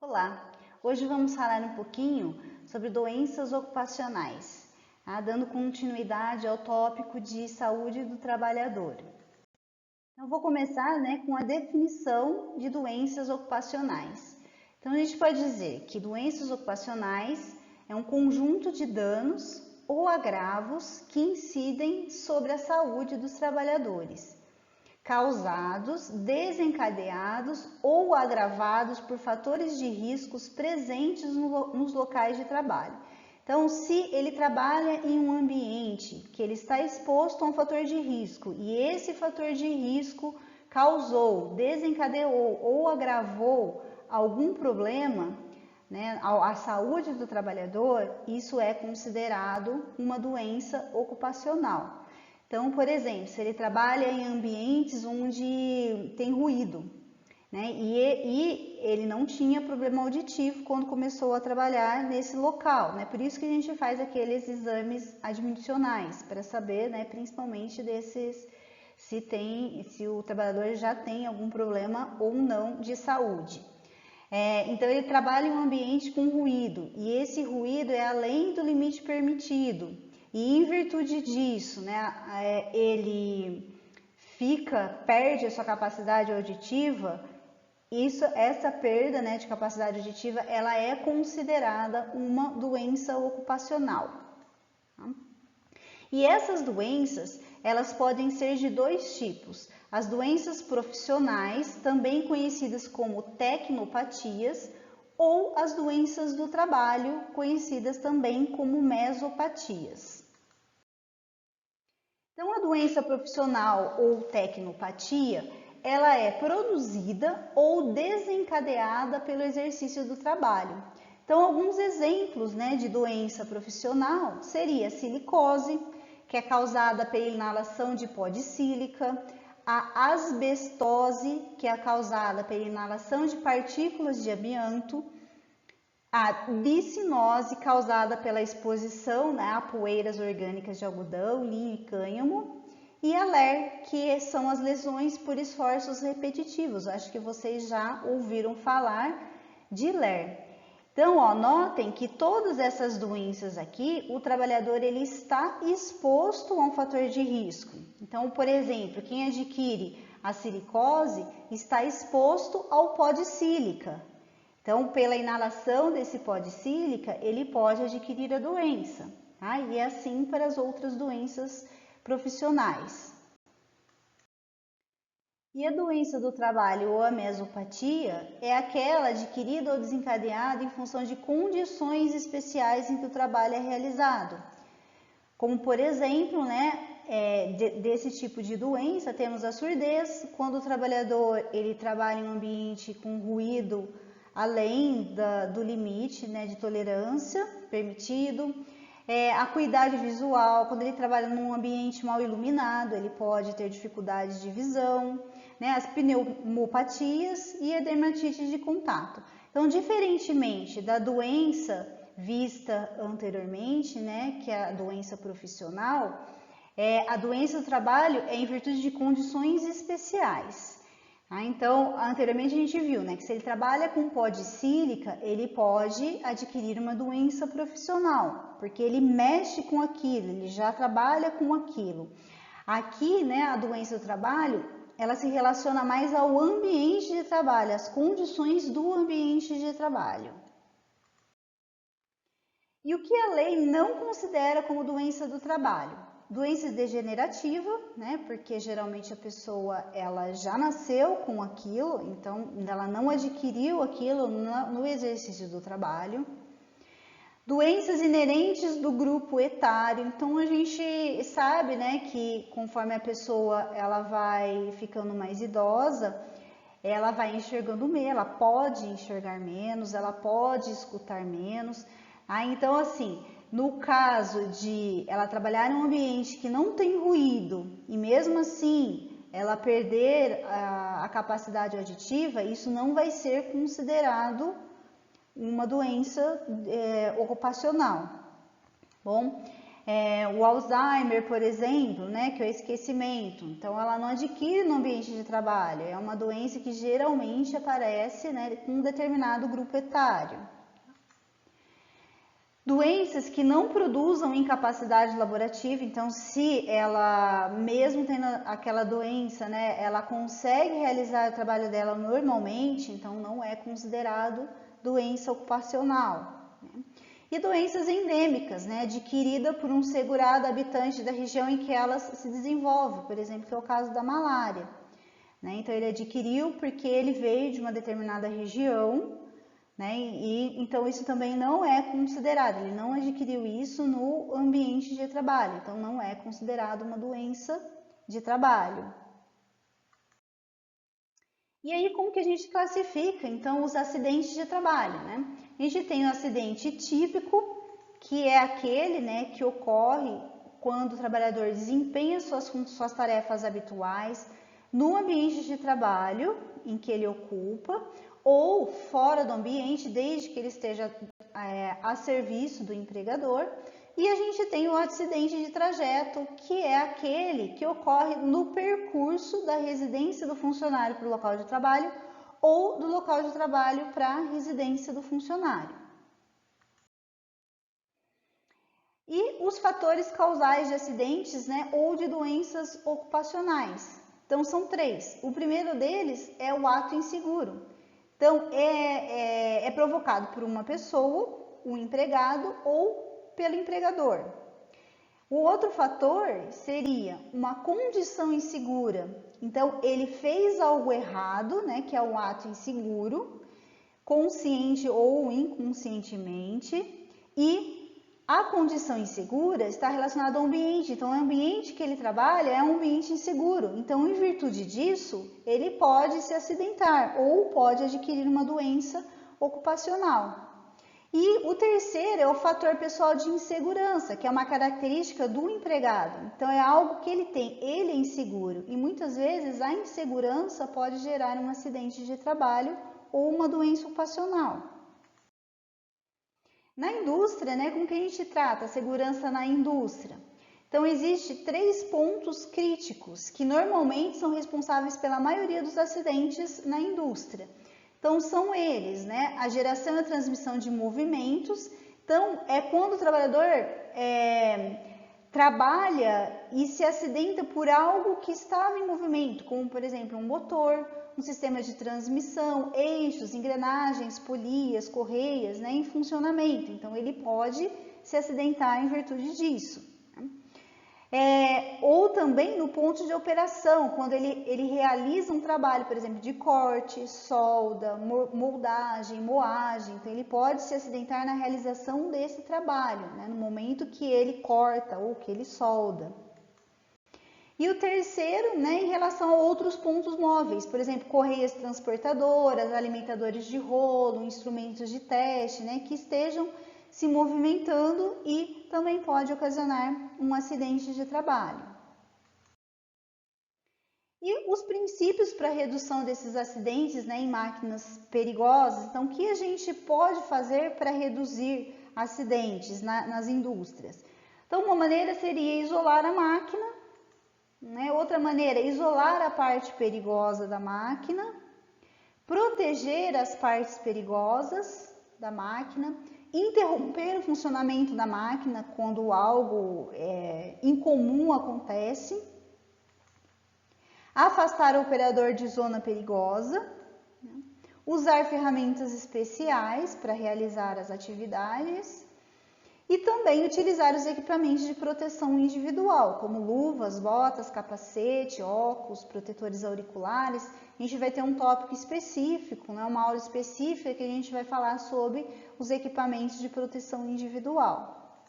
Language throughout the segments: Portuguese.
Olá, hoje vamos falar um pouquinho sobre doenças ocupacionais, dando continuidade ao tópico de saúde do trabalhador. Então, vou começar com a definição de doenças ocupacionais. Então, a gente pode dizer que doenças ocupacionais é um conjunto de danos ou agravos que incidem sobre a saúde dos trabalhadores, causados, desencadeados ou agravados por fatores de riscos presentes nos locais de trabalho. Então, se ele trabalha em um ambiente que ele está exposto a um fator de risco e esse fator de risco causou, desencadeou ou agravou algum problema, à saúde do trabalhador, isso é considerado uma doença ocupacional. Então, por exemplo, se ele trabalha em ambientes onde tem ruído, e ele não tinha problema auditivo quando começou a trabalhar nesse local, Por isso que a gente faz aqueles exames admissionais, para saber, principalmente se o trabalhador já tem algum problema ou não de saúde. Então, ele trabalha em um ambiente com ruído, e esse ruído é além do limite permitido. E em virtude disso, ele perde a sua capacidade auditiva. Essa perda, de capacidade auditiva, ela é considerada uma doença ocupacional. E essas doenças, elas podem ser de dois tipos: as doenças profissionais, também conhecidas como tecnopatias, ou as doenças do trabalho, conhecidas também como mesopatias. Então, a doença profissional ou tecnopatia, ela é produzida ou desencadeada pelo exercício do trabalho. Então, alguns exemplos de doença profissional seria a silicose, que é causada pela inalação de pó de sílica, a asbestose, que é causada pela inalação de partículas de amianto, a bicinose, causada pela exposição a poeiras orgânicas de algodão, linho e cânhamo, e a LER, que são as lesões por esforços repetitivos. Acho que vocês já ouviram falar de LER. Então, notem que todas essas doenças aqui, o trabalhador ele está exposto a um fator de risco. Então, por exemplo, quem adquire a silicose está exposto ao pó de sílica. Então, pela inalação desse pó de sílica, ele pode adquirir a doença, E é assim para as outras doenças profissionais. E a doença do trabalho ou a mesopatia é aquela adquirida ou desencadeada em função de condições especiais em que o trabalho é realizado. Como, por exemplo, desse tipo de doença, temos a surdez, quando o trabalhador ele trabalha em um ambiente com ruído além do limite de tolerância permitido. A acuidade visual, quando ele trabalha num ambiente mal iluminado, ele pode ter dificuldade de visão, as pneumopatias e a dermatite de contato. Então, diferentemente da doença vista anteriormente, que é a doença profissional, a doença do trabalho é em virtude de condições especiais. Então, anteriormente a gente viu que se ele trabalha com pó de sílica, ele pode adquirir uma doença profissional, porque ele mexe com aquilo, ele já trabalha com aquilo. Aqui, a doença do trabalho, ela se relaciona mais ao ambiente de trabalho, às condições do ambiente de trabalho. E o que a lei não considera como doença do trabalho? Doença degenerativa, porque geralmente a pessoa ela já nasceu com aquilo, então ela não adquiriu aquilo no exercício do trabalho. Doenças inerentes do grupo etário, então a gente sabe, que conforme a pessoa ela vai ficando mais idosa, ela vai enxergando menos, ela pode enxergar menos, ela pode escutar menos. Então, assim, no caso de ela trabalhar em um ambiente que não tem ruído e mesmo assim ela perder a capacidade auditiva, isso não vai ser considerado uma doença ocupacional. Bom, O Alzheimer, por exemplo, né, que é o esquecimento. Então, ela não adquire no ambiente de trabalho. É uma doença que geralmente aparece, né, com um determinado grupo etário. Doenças que não produzam incapacidade laborativa, então se ela, mesmo tendo aquela doença, né, ela consegue realizar o trabalho dela normalmente, então não é considerado doença ocupacional. Né? E doenças endêmicas, né, adquirida por um segurado habitante da região em que elas se desenvolvem, por exemplo, que é o caso da malária. Né? Então ele adquiriu porque ele veio de uma determinada região, né? E então isso também não é considerado, ele não adquiriu isso no ambiente de trabalho, então não é considerado uma doença de trabalho. E aí como que a gente classifica então os acidentes de trabalho, né? A gente tem o acidente típico, que é aquele, né, que ocorre quando o trabalhador desempenha suas tarefas habituais no ambiente de trabalho em que ele ocupa, ou fora do ambiente, desde que ele esteja a serviço do empregador. E a gente tem o acidente de trajeto, que é aquele que ocorre no percurso da residência do funcionário para o local de trabalho ou do local de trabalho para a residência do funcionário. E os fatores causais de acidentes, né, ou de doenças ocupacionais. Então, são 3. O primeiro deles é o ato inseguro. Então, é provocado por uma pessoa, o empregado, ou pelo empregador. O outro fator seria uma condição insegura. Então, ele fez algo errado, né, que é o ato inseguro, consciente ou inconscientemente, e a condição insegura está relacionada ao ambiente, então o ambiente que ele trabalha é um ambiente inseguro. Então, em virtude disso, ele pode se acidentar ou pode adquirir uma doença ocupacional. E o terceiro é o fator pessoal de insegurança, que é uma característica do empregado. Então, é algo que ele tem, ele é inseguro. E muitas vezes a insegurança pode gerar um acidente de trabalho ou uma doença ocupacional. Na indústria, né, como que a gente trata a segurança na indústria? Então, existem 3 pontos críticos que normalmente são responsáveis pela maioria dos acidentes na indústria. Então, são eles, né, a geração e a transmissão de movimentos. Então, é quando o trabalhador trabalha e se acidenta por algo que estava em movimento, como, por exemplo, um motor, um sistema de transmissão, eixos, engrenagens, polias, correias, né, em funcionamento. Então, ele pode se acidentar em virtude disso. Ou também no ponto de operação, quando ele realiza um trabalho, por exemplo, de corte, solda, moldagem, moagem. Então, ele pode se acidentar na realização desse trabalho, né, no momento que ele corta ou que ele solda. E o terceiro, né, em relação a outros pontos móveis, por exemplo, correias transportadoras, alimentadores de rolo, instrumentos de teste, né, que estejam se movimentando e também pode ocasionar um acidente de trabalho. E os princípios para redução desses acidentes, né, em máquinas perigosas, então o que a gente pode fazer para reduzir acidentes nas indústrias? Então, uma maneira seria isolar a máquina. Outra maneira, isolar a parte perigosa da máquina, proteger as partes perigosas da máquina, interromper o funcionamento da máquina quando algo incomum acontece, afastar o operador de zona perigosa, usar ferramentas especiais para realizar as atividades, e também utilizar os equipamentos de proteção individual, como luvas, botas, capacete, óculos, protetores auriculares. A gente vai ter um tópico específico, né, uma aula específica que a gente vai falar sobre os equipamentos de proteção individual.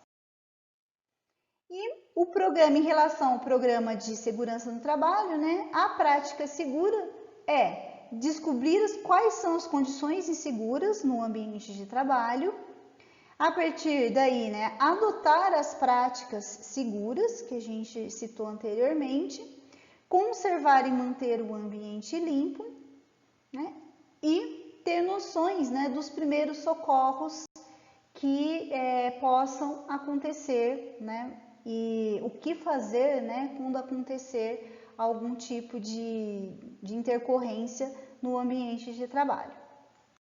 E o programa, em relação ao programa de segurança no trabalho, né, a prática segura é descobrir quais são as condições inseguras no ambiente de trabalho. A partir daí, né, adotar as práticas seguras que a gente citou anteriormente, conservar e manter o ambiente limpo, né, e ter noções, né, dos primeiros socorros que possam acontecer, né, e o que fazer, né, quando acontecer algum tipo de intercorrência no ambiente de trabalho.